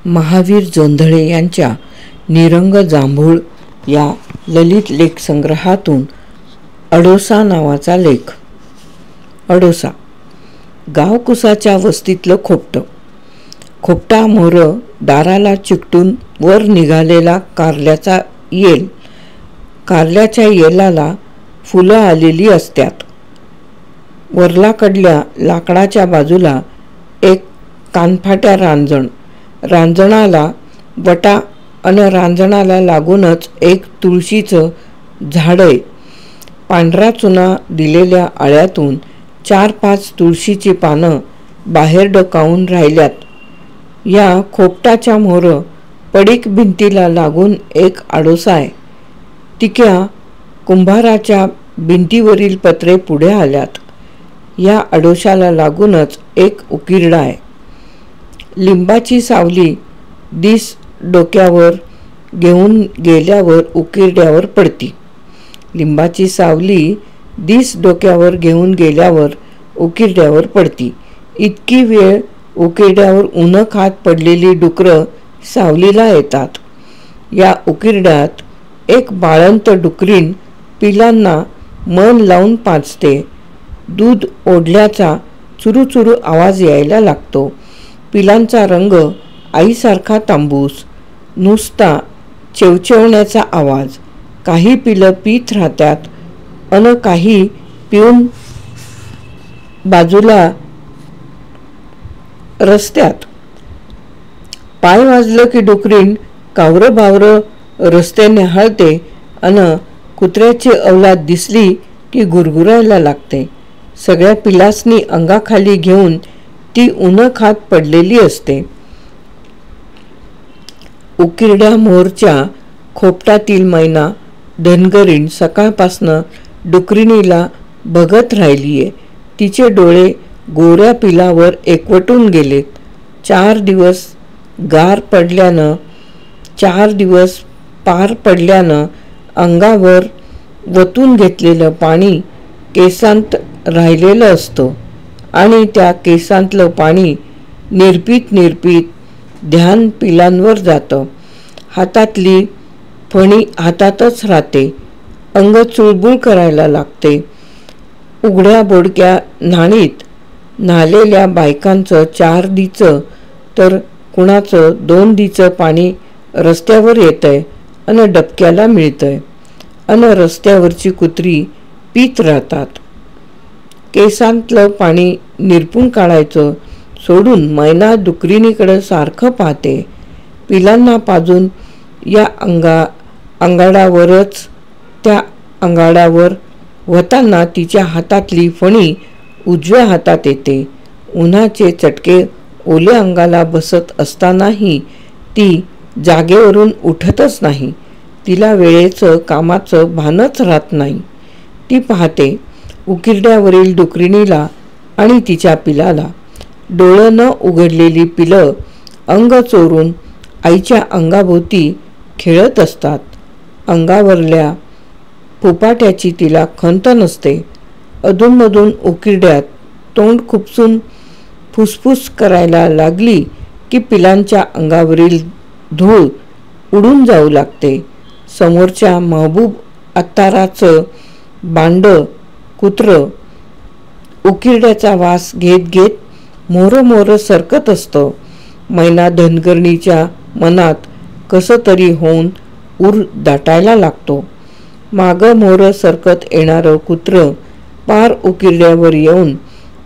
महावीर जोंधळे यांच्या निरंग जांभूळ या ललित लेख संग्रहातून अडोसा नावाचा लेख. अडोसा गावकुसाच्या वस्तीतलं खोपटं. खोपटा मोहरं दाराला चिकटून वर निघालेला कारल्याचा येल. कारल्याच्या येलाला फुलं आलेली असतात. वरलाकडल्या लाकडाच्या बाजूला एक कानफाट्या रांजण. रांजणाला वटा आणि रांजणाला लागूनच एक तुळशीचं झाड आहे. पांढरा चुना दिलेल्या आळ्यातून 4-5 तुळशीची पानं बाहेर डोकावून राहिल्यात. या खोपटाच्या मोहरं पडीक भिंतीला लागून एक आडोसा आहे. तिक्या कुंभाराच्या भिंतीवरील पत्रे पुढे आल्यात. या आडोशाला लागूनच एक उकिरडा आहे. लिंबाची सावली दिस डोक्यावर घेऊन गेल्यावर उकिरड्यावर पडती. लिंबाची सावली दिस डोक्यावर घेऊन गेल्यावर उकिरड्यावर पडती. इतकी वेळ उकिरड्यावर उन्ह खात पडलेली डुकरं सावलीला येतात. या उकिरड्यात एक बाळंत डुकरीण पिलांना मन लावून पाजते. दूध ओढल्याचा चुरूचुरू आवाज यायला लागतो. पिलांचा रंग आईसारखा तांबूस. नुसता चेवचेवण्याचा आवाज. काही पिलं पीत राहतात अन काही पिऊन बाजूला रस्त्यात. पाय वाजलं की डुकरीण कावरं बावरं रस्ते न्याहाळते अन कुत्र्याची अवलाद दिसली की गुरगुरायला लागते. सगळ्या पिलासनी अंगाखाली घेऊन ती उन्ह खात पडलेली असते. उकिरड्या मोरच्या खोपटातील मैना धनगरीण सकाळपासनं डुकरिणीला बघत राहिलीये. तिचे डोळे गोऱ्या पिलावर एकवटून गेलेत. 4 दिवस पार पडल्यानं अंगावर वतून घेतलेलं पाणी केसांत राहिलेलं असतं आणि त्या केसांतलं पाणी निरपीत ध्यान पिलांवर जातं. हातातली फणी हातातच राहते. अंग चुळबुळ करायला लागते. उघड्या बोडक्या न्हाणीत न्हालेल्या बायकांचं 4 दीचं तर कुणाचं 2 दीचं पाणी रस्त्यावर येतंय अन डबक्याला मिळतंय अन रस्त्यावरची कुत्री पीत राहतात. केसांतलं पाणी निरपून काढायचं सोडून मैना डुकरिणीकडं सारखं पाहते. पिलांना पाजून या अंगाडावरच त्या अंगाडावर होताना तिच्या हातातली फणी उजव्या हातात येते. उन्हाचे चटके ओल्या अंगाला बसत असतानाही ती जागेवरून उठतच नाही. तिला वेळेचं कामाचं भानच राहत नाही. ती पाहते उकिरड्यावरील डुकरिणीला आणि तिच्या पिलाला. डोळं न उघडलेली पिलं अंग चोरून आईच्या अंगाभोवती खेळत असतात. अंगावरल्या फुपाट्याची तिला खंत नसते. अधूनमधून उकिरड्यात तोंड खुपसून फुसफुस करायला लागली की पिलांच्या अंगावरील धूळ उडून जाऊ लागते. समोरच्या महबूब अत्ताराचं बांडं कुत्रं उकिरड्याचा वास घेत घेत मोरं सरकत असतं. मैना धनगरणीच्या मनात कसं तरी होऊन उर दाटायला लागतो. मागं मोरं सरकत येणारं कुत्रं पार उकिरड्यावर येऊन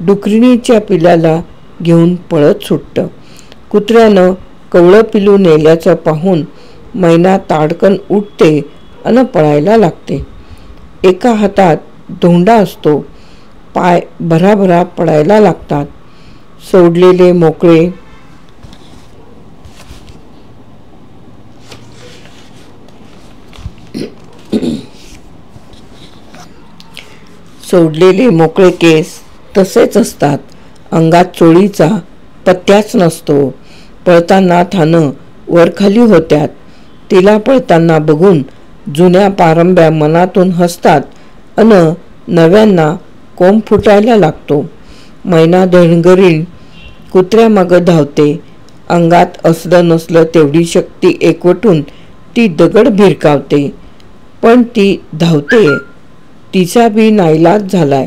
डुकरिणीच्या पिलाला घेऊन पळत सुटतं. कुत्र्यानं कवळं पिलू नेल्याचं पाहून मैना ताडकन उठते अन पळायला लागते. एका हातात धोंडा असतो. पाय भराभरा पडायला लागतात. सोडलेले मोकळे केस तसेच असतात. अंगात चोळीचा पत्त्याच नसतो. पळताना थानं वरखाली होत्यात. तिला पळताना बघून जुन्या पारंब्या मनातून हसतात अन नव्यांना कोंब फुटायला लागतो. मैना धनगरीण कुत्र्यामागं धावते अंगात असलं नसलं तेवढी शक्ती एकवटून ती दगड भिरकावते, पण ती धावते. तिचा बी नाईलाज झालाय.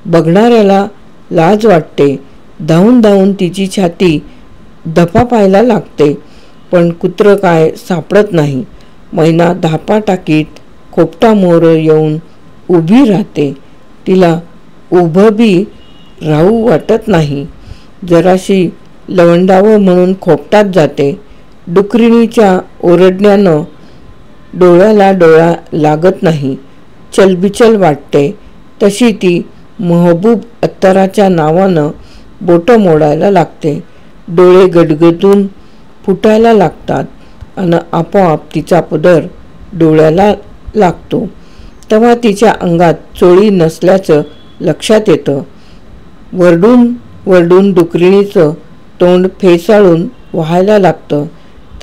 बघणाऱ्याला लाज वाटते. धावून धावून तिची छाती धपापायला लागते, पण कुत्रं काय सापडत नाही. मैना धापा टाकीत खोपटामोर येऊन उभी राहते. तिला उभं बी राहू वाटत नाही. जराशी लवंडावं म्हणून खोपटात जाते. डुकरिणीच्या ओरडण्यानं डोळ्याला डोळा लागत नाही. चलबिचल वाटते. तशी ती महबूब अत्तराच्या नावानं बोटं मोडायला लागते. डोळे गडगडून फुटायला लागतात आणि आपोआप तिचा पदर डोळ्याला लागतो. तेव्हा तिच्या अंगात चोळी नसल्याचं लक्षात येतं. वरडून वरडून डुकरिणीचं तोंड फेसाळून व्हायला लागतं.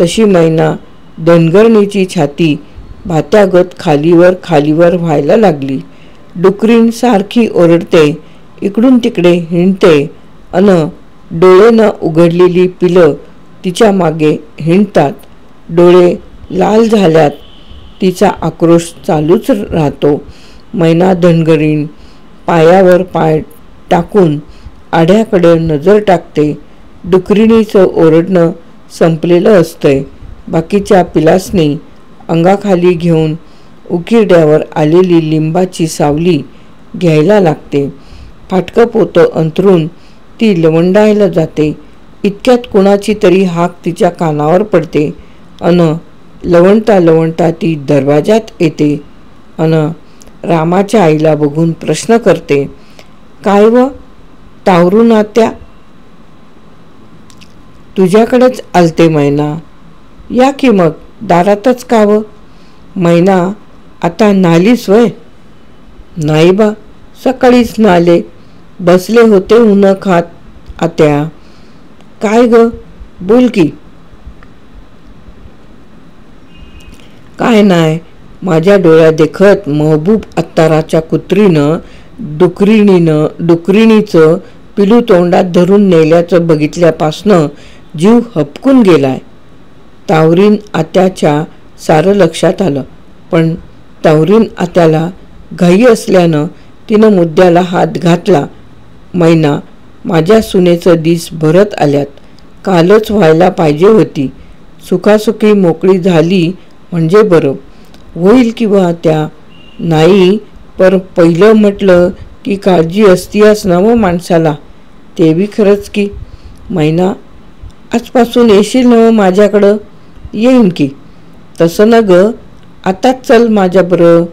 तशी मैना धनगरणीची छाती भात्यागत खालीवर खालीवर व्हायला लागली. डुकरीण सारखी ओरडते, इकडून तिकडे हिंडते अन डोळे न उघडलेली पिलं तिच्या मागे हिंडतात. डोळे लाल झाल्यात तिचा आक्रोश चालूच राहतो. मैना धनगरीण पायावर पाय टाकून आड्याकडे नजर टाकते. डुकरिणीचं ओरडणं संपलेलं असतंय. बाकीच्या पिलासनी अंगाखाली घेऊन उकिरड्यावर आलेली लिंबाची सावली घ्यायला लागते. फाटकं पोतं अंथरून ती लवंडायला जाते. इतक्यात कुणाची तरी हाक तिच्या कानावर पडते अन लवणता लवणता ती दरवाजात येते अन रामाच्या आईला बघून प्रश्न करते, काय व तावरून आत्या? तुझ्याकडेच आलते मैना. या की मग दारातच का व? मैना, आता नालीस वय? नाही बा, सकाळीच नाले. बसले होते उन्ह खात. आत्या काय ग, बोल की. काय नाही, माझ्या डोळ्या देखत महबूब अत्ताराच्या कुत्रीनं डुकरिणीचं पिलू तोंडात धरून नेल्याचं बघितल्यापासनं जीव हपकून गेलाय. तावरीन आत्याच्या सारं लक्षात आलं, पण तावरीन आत्याला घाई असल्यानं तिनं मुद्द्याला हात घातला. मैना, माझ्या सुनेचं दिस भरत आल्यात. कालच व्हायला पाहिजे होती. सुखासुखी मोकळी झाली म्हणजे बरं होईल किंवा त्या. नाही, पर पहिलं म्हटलं की काळजी असतीयाच ना व माणसाला. ते बी खरंच की. मैना, आजपासून येशील ना माझ्याकडं? येईन की. तसं न ग, आताच चल माझ्याबरोबर.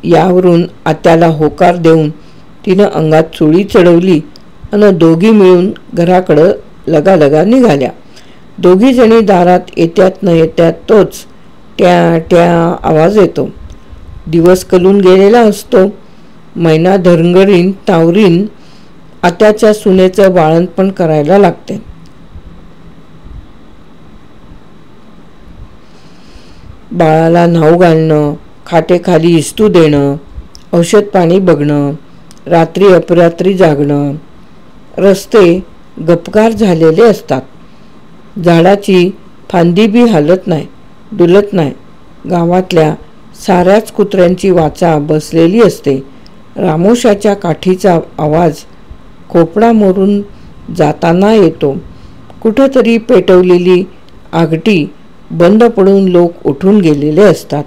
यावरून आत्याला होकार देऊन तिनं अंगात चोळी चढवली आणि दोघी मिळून घराकडं लगालगा निघाल्या. दोघी जणी दारात येत्यात न येत्यात तोच ट्या ट्या आवाज येतो. दिवस कलून गेलेला असतो. मैना धनगरीण तावरीन आत्याच्या सुनेचं बाळंतपण करायला लागते. बाळाला न्हाऊ घालणं, खाटेखाली इस्तू देणं, औषध पाणी बघणं, रात्री अपरात्री जागणं. रस्ते गपगार झालेले असतात. झाडाची फांदी बी हालत नाही, डुलत नाही. गावातल्या साऱ्याच कुत्र्यांची वाचा बसलेली असते. रामोशाच्या काठीचा आवाज खोपडा मोरून जाताना येतो. कुठंतरी पेटवलेली आगटी बंद पडून लोक उठून गेलेले असतात.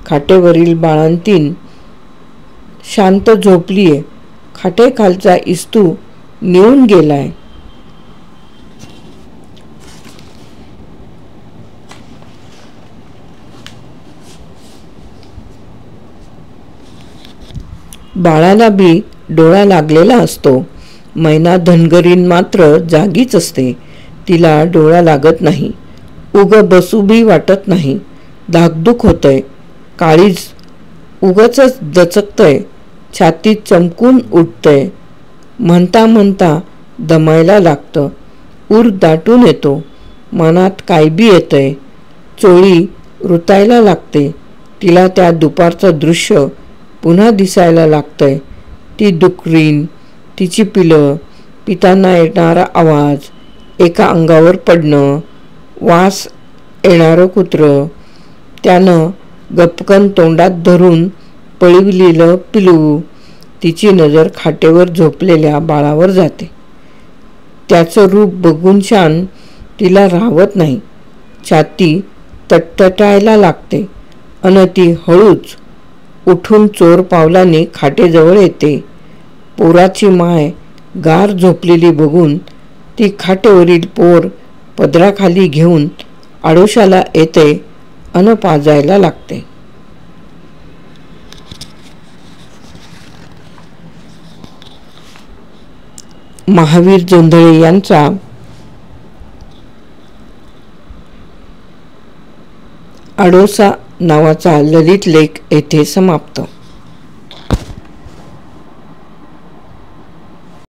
खाटेवरील बाळंतीण शांत झोपलीये. खाटेखालचा इस्तू निळून गेलाय. बाळाला बी डोळा लागलेला असतो. मैना धनगरीण मात्र जागीच असते. तिला डोळा लागत नाही. उग बसू बी वाटत नाही. धाकधूक होतंय. काळीज उगच दचकतंय. छातीत चमकून उठतंय. म्हणता म्हणता दमायला लागतं. ऊर दाटून येतो. मनात काय बी येतंय. चोळी रुतायला लागते. तिला त्या दुपारचं दृश्य पुन्हा दिसायला लागतंय. ती डुकरीण, तिची पिलं, पिताना येणारा आवाज, एका अंगावर पडणं, वास येणारं कुत्रं, त्यानं गपकन तोंडात धरून पळविलेलं पिलू. तिची नजर खाटेवर झोपलेल्या बाळावर जाते. त्याचं रूप बघून शान तिला राहवत नाही. छाती तटतटायला लागते अन ती हळूच उठून चोर पावलाने खाटेजवळ येते. पोराची माय गार झोपलेली बघून ती खाटेवरील पोर पदराखाली घेऊन आडोशाला येते अन पाजायला लागते. महावीर जोंधळे यांचा आडोसा नावाचा ललित लेख येथे समाप्त.